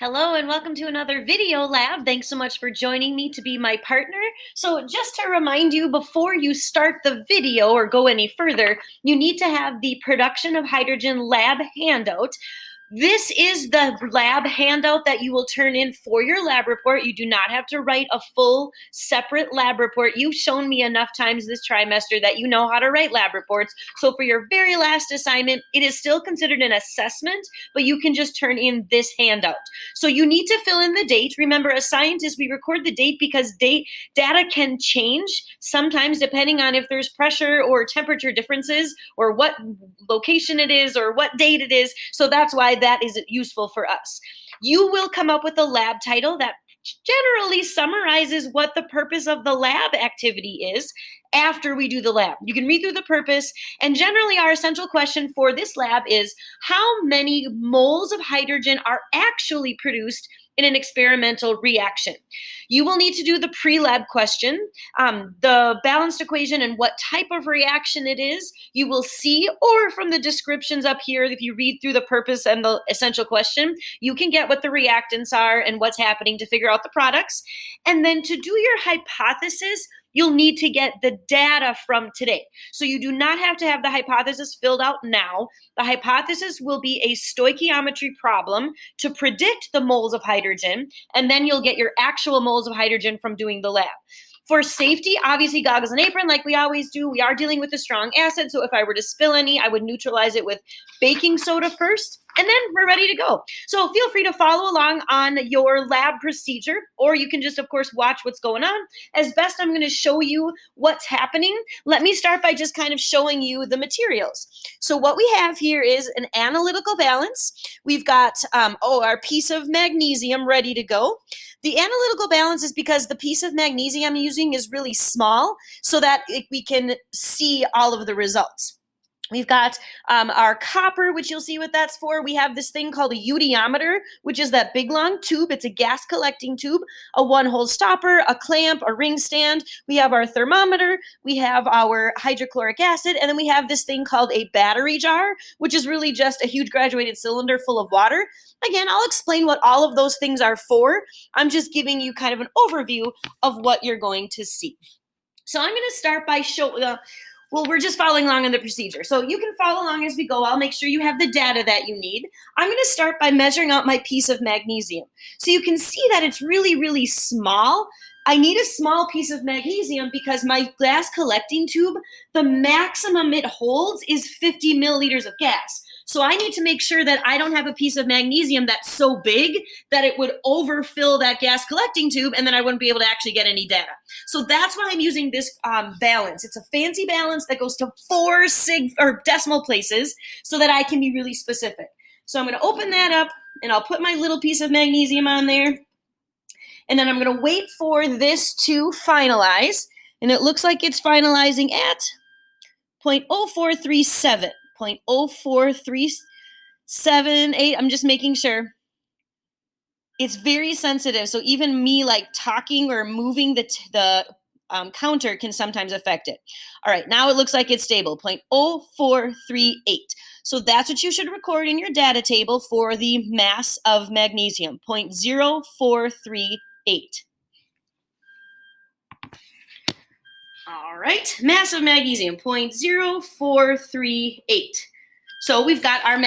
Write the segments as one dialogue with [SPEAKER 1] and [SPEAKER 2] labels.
[SPEAKER 1] Hello and welcome to another video lab. Thanks so much for joining me to be my partner. So just to remind you, before you start the video or go any further, you need to have the production of hydrogen lab handout. This is the lab handout that you will turn in for your lab report. You do not have to write a full separate lab report. You've shown me enough times this trimester that you know how to write lab reports. So for your very last assignment, it is still considered an assessment, but you can just turn in this handout. So you need to fill in the date. Remember, as scientists, we record the date because data can change sometimes depending on if there's pressure or temperature differences or what location it is or what date it is. So that's why that is useful for us. You will come up with a lab title that generally summarizes what the purpose of the lab activity is after we do the lab. You can read through the purpose, and generally our essential question for this lab is how many moles of hydrogen are actually produced in an experimental reaction. You will need to do the pre-lab question, the balanced equation and what type of reaction it is. You will see, or from the descriptions up here, if you read through the purpose and the essential question, you can get what the reactants are and what's happening to figure out the products. And then to do your hypothesis, you'll need to get the data from today. So you do not have to have the hypothesis filled out now. The hypothesis will be a stoichiometry problem to predict the moles of hydrogen, and then you'll get your actual moles of hydrogen from doing the lab. For safety, obviously goggles and apron like we always do. We are dealing with a strong acid, so if I were to spill any, I would neutralize it with baking soda first, and then we're ready to go. So feel free to follow along on your lab procedure, or you can just, of course, watch what's going on. As best, I'm going to show you what's happening. Let me start by just kind of showing you the materials. So what we have here is an analytical balance. We've got our piece of magnesium ready to go. The analytical balance is because the piece of magnesium I'm using is really small so that we can see all of the results. We've got our copper, which you'll see what that's for. We have this thing called a eudiometer, which is that big long tube. It's a gas collecting tube, a one-hole stopper, a clamp, a ring stand. We have our thermometer. We have our hydrochloric acid. And then we have this thing called a battery jar, which is really just a huge graduated cylinder full of water. Again, I'll explain what all of those things are for. I'm just giving you kind of an overview of what you're going to see. So I'm going to start by well, we're just following along on the procedure. So you can follow along as we go. I'll make sure you have the data that you need. I'm going to start by measuring out my piece of magnesium. So you can see that it's really, really small. I need a small piece of magnesium because my gas collecting tube, the maximum it holds is 50 milliliters of gas. So I need to make sure that I don't have a piece of magnesium that's so big that it would overfill that gas collecting tube and then I wouldn't be able to actually get any data. So that's why I'm using this balance. It's a fancy balance that goes to 4 decimal places so that I can be really specific. So I'm going to open that up and I'll put my little piece of magnesium on there. And then I'm going to wait for this to finalize. And it looks like it's finalizing at 0.0437. 0.04378. I'm just making sure. It's very sensitive, so even me like talking or moving the counter can sometimes affect it. All right, now it looks like it's stable, 0.0438. So that's what you should record in your data table for the mass of magnesium, 0.0438. All right, mass of magnesium, 0.0438. So we've got our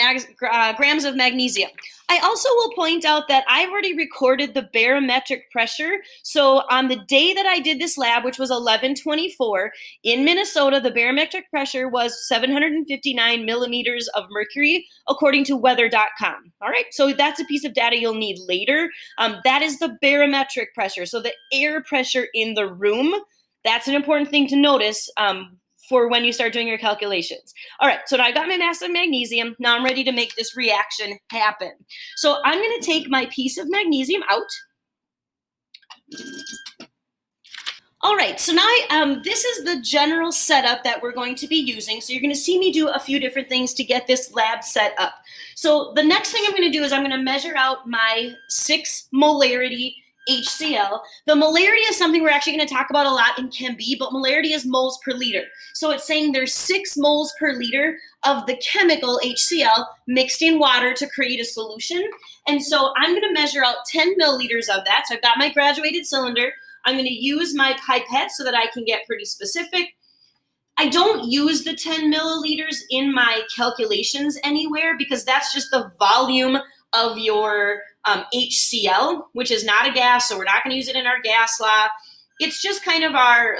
[SPEAKER 1] grams of magnesium. I also will point out that I've already recorded the barometric pressure. So on the day that I did this lab, which was 11/24, in Minnesota, the barometric pressure was 759 millimeters of mercury, according to weather.com. All right, so that's a piece of data you'll need later. That is the barometric pressure, so the air pressure in the room. That's an important thing to notice for when you start doing your calculations. All right, so now I got my mass of magnesium. Now I'm ready to make this reaction happen. So I'm going to take my piece of magnesium out. All right, so now this is the general setup that we're going to be using. So you're going to see me do a few different things to get this lab set up. So the next thing I'm going to do is I'm going to measure out my 6 molarity HCl. The molarity is something we're actually going to talk about a lot in Chem B, but molarity is moles per liter. So it's saying there's 6 moles per liter of the chemical HCl mixed in water to create a solution. And so I'm going to measure out 10 milliliters of that. So I've got my graduated cylinder. I'm going to use my pipette so that I can get pretty specific. I don't use the 10 milliliters in my calculations anywhere because that's just the volume of your HCl, which is not a gas, so we're not going to use it in our gas law. It's just kind of our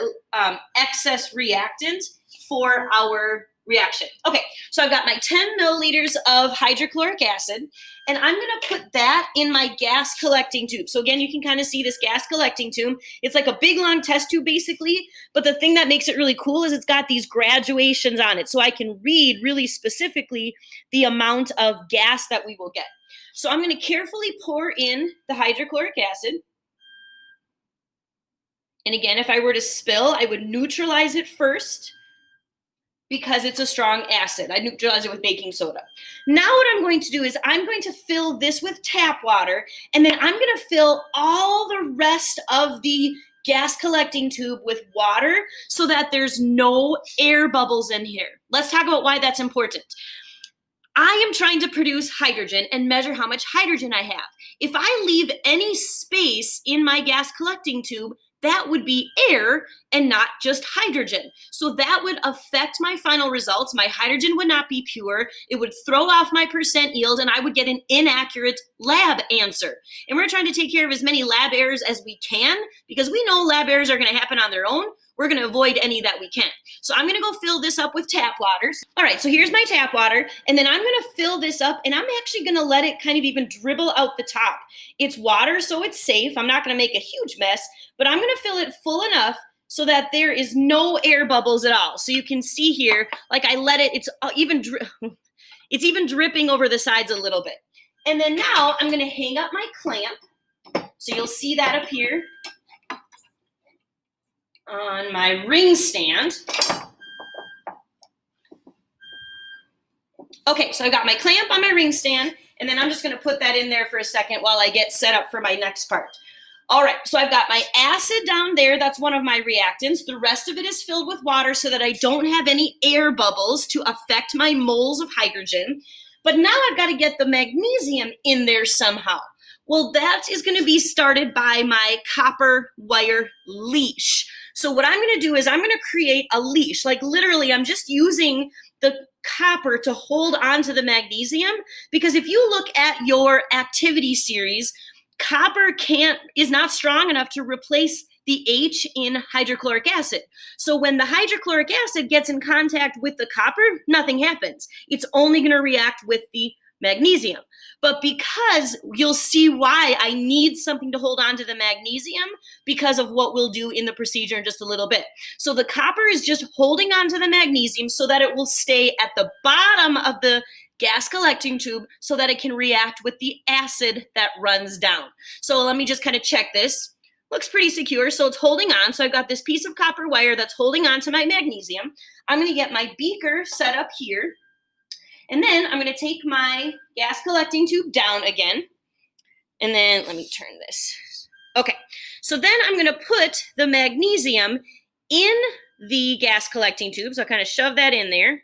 [SPEAKER 1] excess reactant for our reaction. Okay, so I've got my 10 milliliters of hydrochloric acid, and I'm going to put that in my gas collecting tube. So again, you can kind of see this gas collecting tube. It's like a big long test tube basically, but the thing that makes it really cool is it's got these graduations on it, so I can read really specifically the amount of gas that we will get. So I'm going to carefully pour in the hydrochloric acid. And again, if I were to spill, I would neutralize it first because it's a strong acid. I neutralize it with baking soda. Now what I'm going to do is I'm going to fill this with tap water, and then I'm going to fill all the rest of the gas collecting tube with water so that there's no air bubbles in here. Let's talk about why that's important. I am trying to produce hydrogen and measure how much hydrogen I have. If I leave any space in my gas collecting tube, that would be air and not just hydrogen. So that would affect my final results. My hydrogen would not be pure. It would throw off my percent yield, and I would get an inaccurate lab answer. And we're trying to take care of as many lab errors as we can because we know lab errors are going to happen on their own. We're going to avoid any that we can. So I'm going to go fill this up with tap waters. All right, so here's my tap water, and then I'm going to fill this up, and I'm actually going to let it kind of even dribble out the top. It's water, so it's safe. I'm not going to make a huge mess, but I'm going to fill it full enough so that there is no air bubbles at all. So you can see here, like I let it, it's even dripping over the sides a little bit. And then now I'm going to hang up my clamp. So you'll see that up here on my ring stand. Okay, so I got my clamp on my ring stand, and then I'm just going to put that in there for a second while I get set up for my next part. All right, so I've got my acid down there. That's one of my reactants. The rest of it is filled with water so that I don't have any air bubbles to affect my moles of hydrogen. But now I've got to get the magnesium in there somehow. Well, that is going to be started by my copper wire leash. So what I'm going to do is I'm going to create a leash. Like literally, I'm just using the copper to hold onto the magnesium, because if you look at your activity series, copper is not strong enough to replace the H in hydrochloric acid. So when the hydrochloric acid gets in contact with the copper, nothing happens. It's only going to react with the magnesium. But because you'll see why I need something to hold on to the magnesium because of what we'll do in the procedure in just a little bit. So the copper is just holding on to the magnesium so that it will stay at the bottom of the gas collecting tube so that it can react with the acid that runs down. So let me just kind of check this. Looks pretty secure, so it's holding on. So I've got this piece of copper wire that's holding on to my magnesium. I'm going to get my beaker set up here. And then I'm going to take my gas collecting tube down again. And then let me turn this. Okay, so then I'm going to put the magnesium in the gas collecting tube. So I'll kind of shove that in there.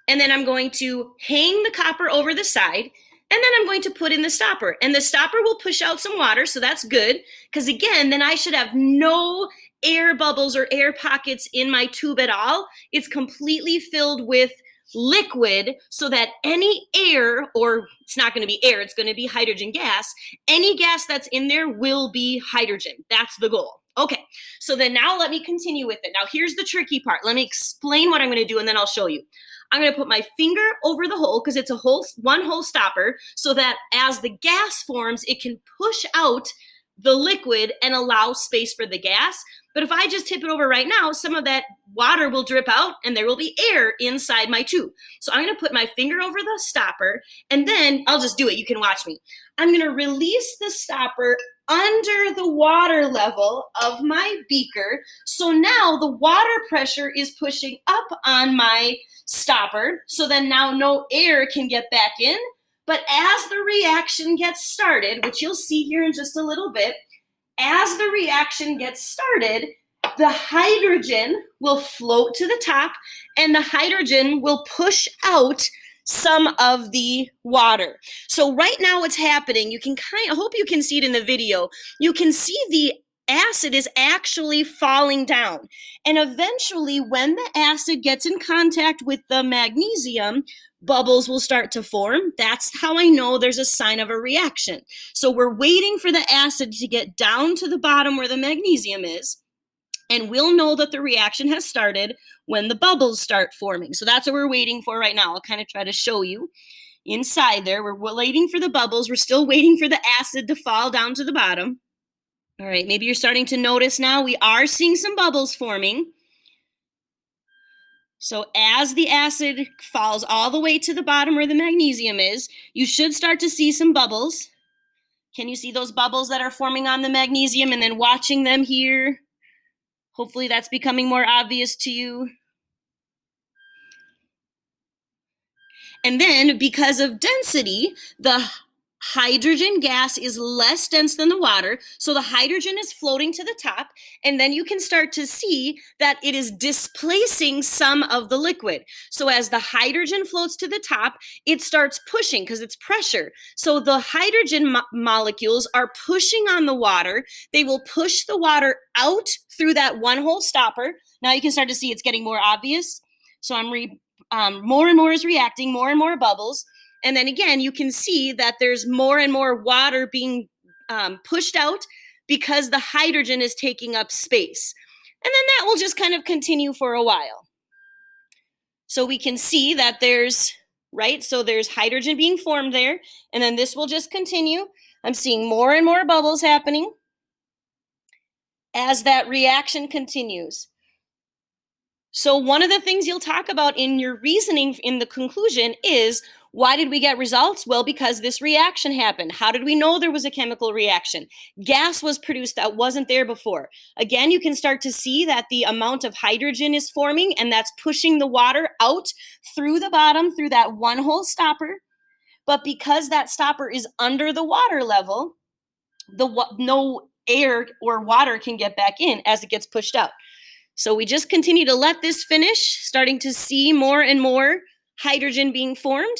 [SPEAKER 1] And then I'm going to hang the copper over the side. And then I'm going to put in the stopper. And the stopper will push out some water, so that's good. Because again, then I should have no air bubbles or air pockets in my tube at all. It's completely filled with liquid so that any air, or it's not going to be air, it's going to be hydrogen gas. Any gas that's in there will be hydrogen. That's the goal. Okay, so then now let me continue with it. Now here's the tricky part. Let me explain what I'm going to do and then I'll show you. I'm going to put my finger over the hole because it's a one hole stopper so that as the gas forms, it can push out the liquid and allow space for the gas. But if I just tip it over right now, some of that water will drip out and there will be air inside my tube. So I'm going to put my finger over the stopper and then I'll just do it. You can watch me. I'm going to release the stopper under the water level of my beaker. So now the water pressure is pushing up on my stopper. So then now no air can get back in. But as the reaction gets started, which you'll see here in just a little bit, as the reaction gets started, the hydrogen will float to the top and the hydrogen will push out some of the water. So right now what's happening, I hope you can see it in the video. You can see the acid is actually falling down. And eventually when the acid gets in contact with the magnesium, bubbles will start to form. That's how I know there's a sign of a reaction. So we're waiting for the acid to get down to the bottom where the magnesium is. And we'll know that the reaction has started when the bubbles start forming. So that's what we're waiting for right now. I'll kind of try to show you inside there. We're waiting for the bubbles. We're still waiting for the acid to fall down to the bottom. All right, maybe you're starting to notice now we are seeing some bubbles forming. So as the acid falls all the way to the bottom where the magnesium is, you should start to see some bubbles. Can you see those bubbles that are forming on the magnesium and then watching them here? Hopefully that's becoming more obvious to you. And then because of density, the hydrogen gas is less dense than the water, so the hydrogen is floating to the top, and then you can start to see that it is displacing some of the liquid. So as the hydrogen floats to the top, it starts pushing because it's pressure. So the hydrogen molecules are pushing on the water. They will push the water out through that one-hole stopper. Now you can start to see it's getting more obvious. So more and more is reacting, more and more bubbles. And then again, you can see that there's more and more water being pushed out because the hydrogen is taking up space. And then that will just kind of continue for a while. So we can see that there's hydrogen being formed there, and then this will just continue. I'm seeing more and more bubbles happening as that reaction continues. So one of the things you'll talk about in your reasoning in the conclusion is, why did we get results? Well, because this reaction happened. How did we know there was a chemical reaction? Gas was produced that wasn't there before. Again, you can start to see that the amount of hydrogen is forming, and that's pushing the water out through the bottom, through that one-hole stopper. But because that stopper is under the water level, no air or water can get back in as it gets pushed out. So we just continue to let this finish, starting to see more and more hydrogen being formed.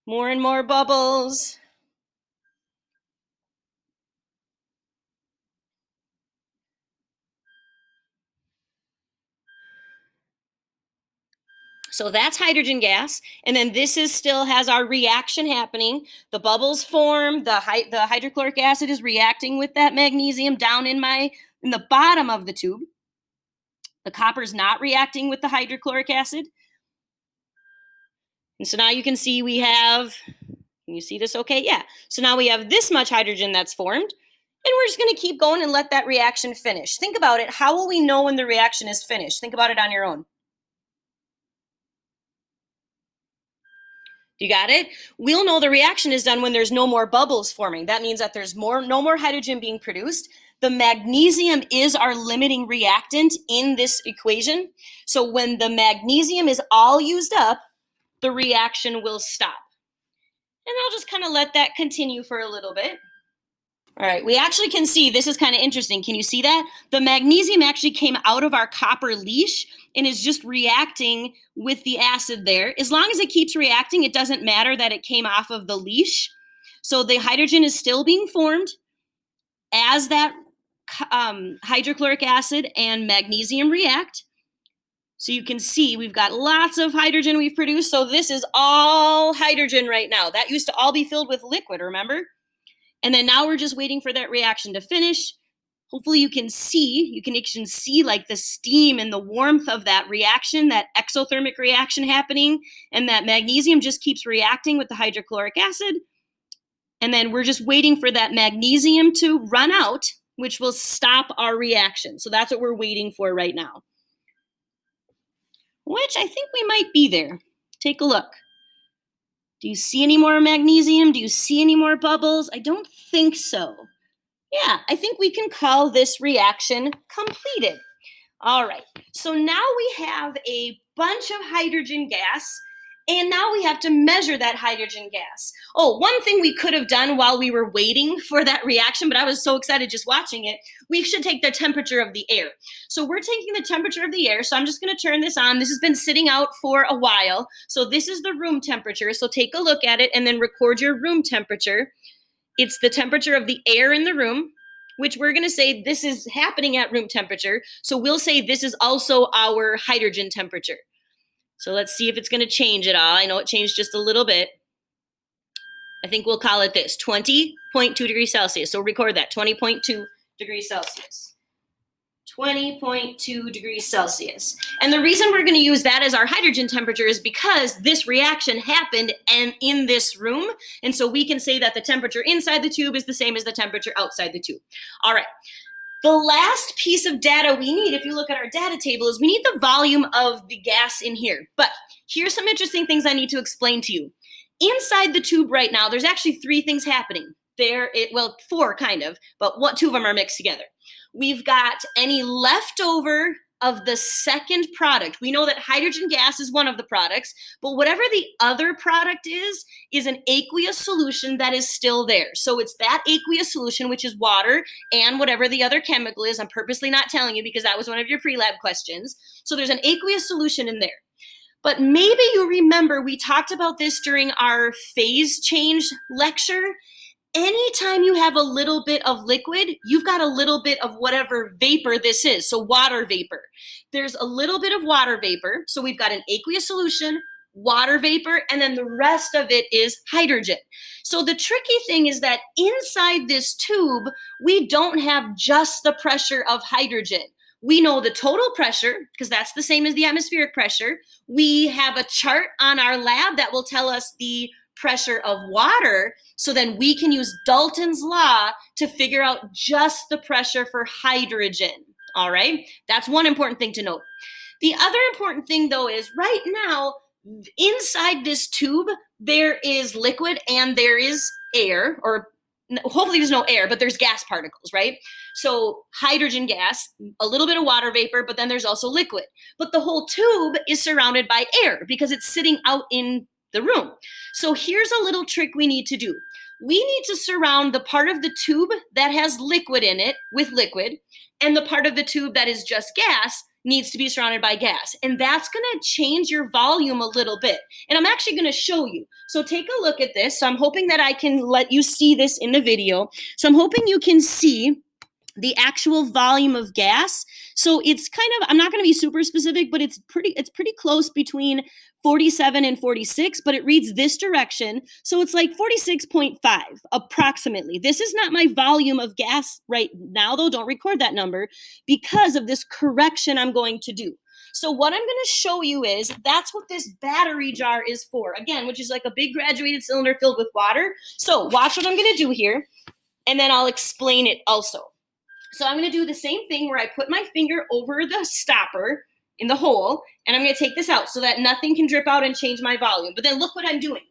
[SPEAKER 1] More and more bubbles. So that's hydrogen gas. And then this still has our reaction happening. The bubbles form, the hydrochloric acid is reacting with that magnesium down in the bottom of the tube. The copper is not reacting with the hydrochloric acid. And so now you can see can you see this okay? Yeah. So now we have this much hydrogen that's formed, and we're just going to keep going and let that reaction finish. Think about it. How will we know when the reaction is finished? Think about it on your own. You got it? We'll know the reaction is done when there's no more bubbles forming. That means that there's no more hydrogen being produced. The magnesium is our limiting reactant in this equation. So when the magnesium is all used up, the reaction will stop. And I'll just kind of let that continue for a little bit. All right, we actually can see, this is kind of interesting. Can you see that? The magnesium actually came out of our copper leash and is just reacting with the acid there. As long as it keeps reacting, it doesn't matter that it came off of the leash. So the hydrogen is still being formed as that hydrochloric acid and magnesium react. So you can see we've got lots of hydrogen we've produced. So this is all hydrogen right now. That used to all be filled with liquid, remember? And then now we're just waiting for that reaction to finish. Hopefully you can see like the steam and the warmth of that reaction, that exothermic reaction happening, and that magnesium just keeps reacting with the hydrochloric acid. And then we're just waiting for that magnesium to run out, which will stop our reaction. So that's what we're waiting for right now. Which I think we might be there. Take a look. Do you see any more magnesium? Do you see any more bubbles? I don't think so. Yeah, I think we can call this reaction completed. All right, so now we have a bunch of hydrogen gas, And now we have to measure that hydrogen gas. Oh, one thing we could have done while we were waiting for that reaction, but I was so excited just watching it, we should take the temperature of the air. So we're taking the temperature of the air. So I'm just going to turn this on. This has been sitting out for a while. So this is the room temperature. So take a look at it and then record your room temperature. It's the temperature of the air in the room, which we're going to say this is happening at room temperature. So we'll say this is also our hydrogen temperature. So let's see if it's going to change at all. I know it changed just a little bit. I think we'll call it this, 20.2 degrees Celsius. So record that, 20.2 degrees Celsius. 20.2 degrees Celsius. And the reason we're going to use that as our hydrogen temperature is because this reaction happened in this room. And so we can say that the temperature inside the tube is the same as the temperature outside the tube. All right. The last piece of data we need, if you look at our data table, is we need the volume of the gas in here. But here's some interesting things I need to explain to you. Inside the tube right now, there's actually three things happening. Well, four kind of, but two of them are mixed together. We've got any leftover of the second product. We know that hydrogen gas is one of the products, but whatever the other product is an aqueous solution that is still there. So it's that aqueous solution, which is water and whatever the other chemical is. I'm purposely not telling you because that was one of your pre-lab questions. So there's an aqueous solution in there. But maybe you remember we talked about this during our phase change lecture. Anytime you have a little bit of liquid, you've got a little bit of whatever vapor this is, so water vapor. There's a little bit of water vapor, so we've got an aqueous solution, water vapor, and then the rest of it is hydrogen. So the tricky thing is that inside this tube, we don't have just the pressure of hydrogen. We know the total pressure, because that's the same as the atmospheric pressure. We have a chart on our lab that will tell us the pressure of water, so then we can use Dalton's law to figure out just the pressure for hydrogen. All right, that's one important thing to note. The other important thing though is right now inside this tube there is liquid and there is air, or hopefully there's no air, but there's gas particles, right? So hydrogen gas, a little bit of water vapor, but then there's also liquid. But the whole tube is surrounded by air because it's sitting out in the room. So here's a little trick we need to do. We need to surround the part of the tube that has liquid in it with liquid, and the part of the tube that is just gas needs to be surrounded by gas. And that's going to change your volume a little bit. And I'm actually going to show you. So take a look at this. So I'm hoping that I can let you see this in the video. So I'm hoping you can see the actual volume of gas. So it's kind of, I'm not going to be super specific, but it's pretty close between 47 and 46, but it reads this direction. So it's like 46.5 approximately. This is not my volume of gas right now, though. Don't record that number because of this correction I'm going to do. So what I'm going to show you is that's what this battery jar is for. Again, which is like a big graduated cylinder filled with water. So watch what I'm going to do here, and then I'll explain it also. So I'm going to do the same thing where I put my finger over the stopper in the hole, and I'm going to take this out so that nothing can drip out and change my volume. But then look what I'm doing.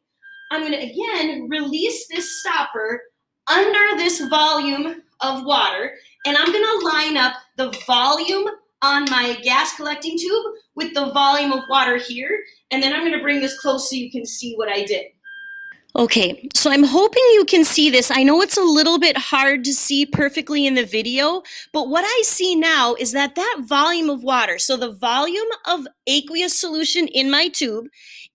[SPEAKER 1] I'm going to, again, release this stopper under this volume of water, and I'm going to line up the volume on my gas collecting tube with the volume of water here, and then I'm going to bring this close so you can see what I did. Okay, so I'm hoping you can see this. I know it's a little bit hard to see perfectly in the video, but what I see now is that volume of water, so the volume of aqueous solution in my tube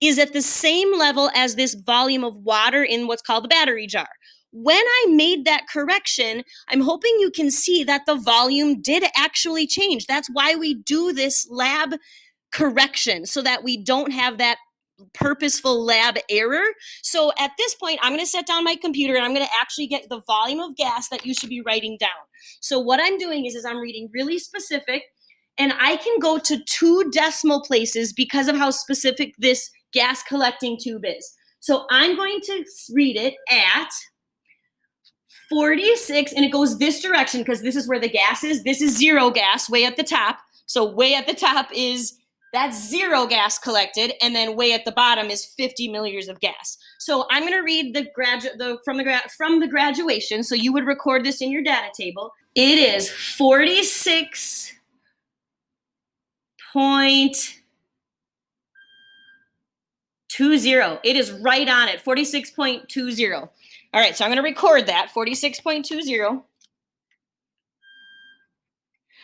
[SPEAKER 1] is at the same level as this volume of water in what's called the battery jar. When I made that correction, I'm hoping you can see that the volume did actually change. That's why we do this lab correction, so that we don't have that purposeful lab error. So at this point, I'm going to set down my computer and I'm going to actually get the volume of gas that you should be writing down. So what I'm doing is I'm reading really specific, and I can go to 2 decimal places because of how specific this gas collecting tube is. So I'm going to read it at 46, and it goes this direction because this is where the gas is. This is zero gas way at the top. So way at the top is that's zero gas collected, and then way at the bottom is 50 milliliters of gas. So I'm going to read from the graduation. So you would record this in your data table. It is 46.2 It is right on it, 46.20. All right, so I'm going to record that, 46.20.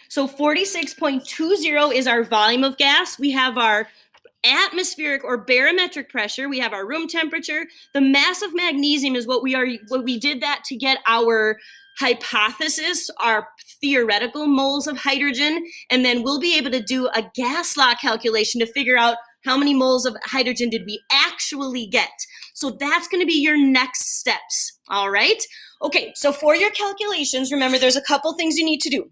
[SPEAKER 1] So 46.20 is our volume of gas. We have our atmospheric or barometric pressure. We have our room temperature. The mass of magnesium is what we did that to get our hypothesis, our theoretical moles of hydrogen, and then we'll be able to do a gas law calculation to figure out how many moles of hydrogen did we actually get. So that's going to be your next steps, all right? Okay, so for your calculations, remember there's a couple things you need to do.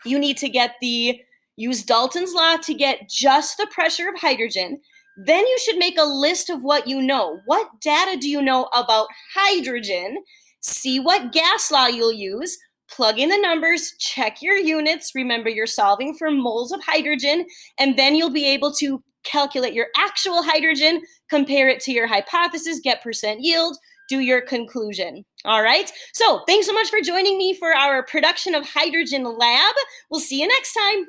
[SPEAKER 1] You need to use Dalton's law to get just the pressure of hydrogen. Then you should make a list of what you know. What data do you know about hydrogen? See what gas law you'll use. Plug in the numbers, check your units. Remember, you're solving for moles of hydrogen, and then you'll be able to calculate your actual hydrogen, compare it to your hypothesis, get percent yield, do your conclusion. All right. So thanks so much for joining me for our production of hydrogen lab. We'll see you next time.